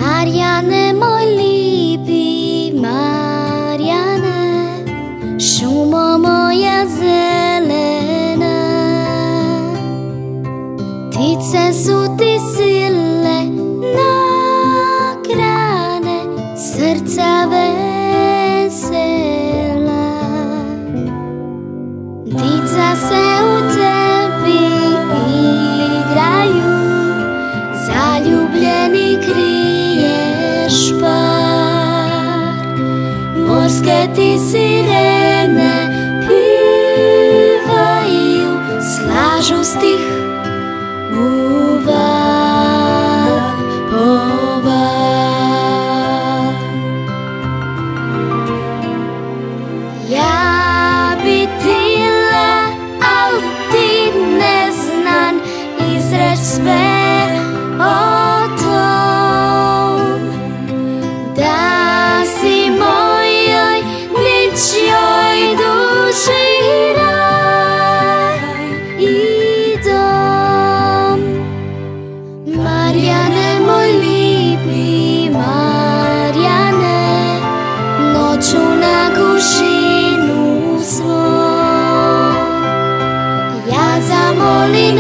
Mariane, moj lipi, Mariane, šumo moja zelena, ptice su ti silne na grane, srca vesela. Dica se u tebi igraju, zaljubljeni kriješ par. Morske ti sirene pivaju, slažu stih u val po val. Ja bi htjela, al ti ne znam izreć sve o tom, da si mojoj ničjoj duši raj i dom. Mariane, moj lipi, Mariane, noću na kušinu svom ja zamolim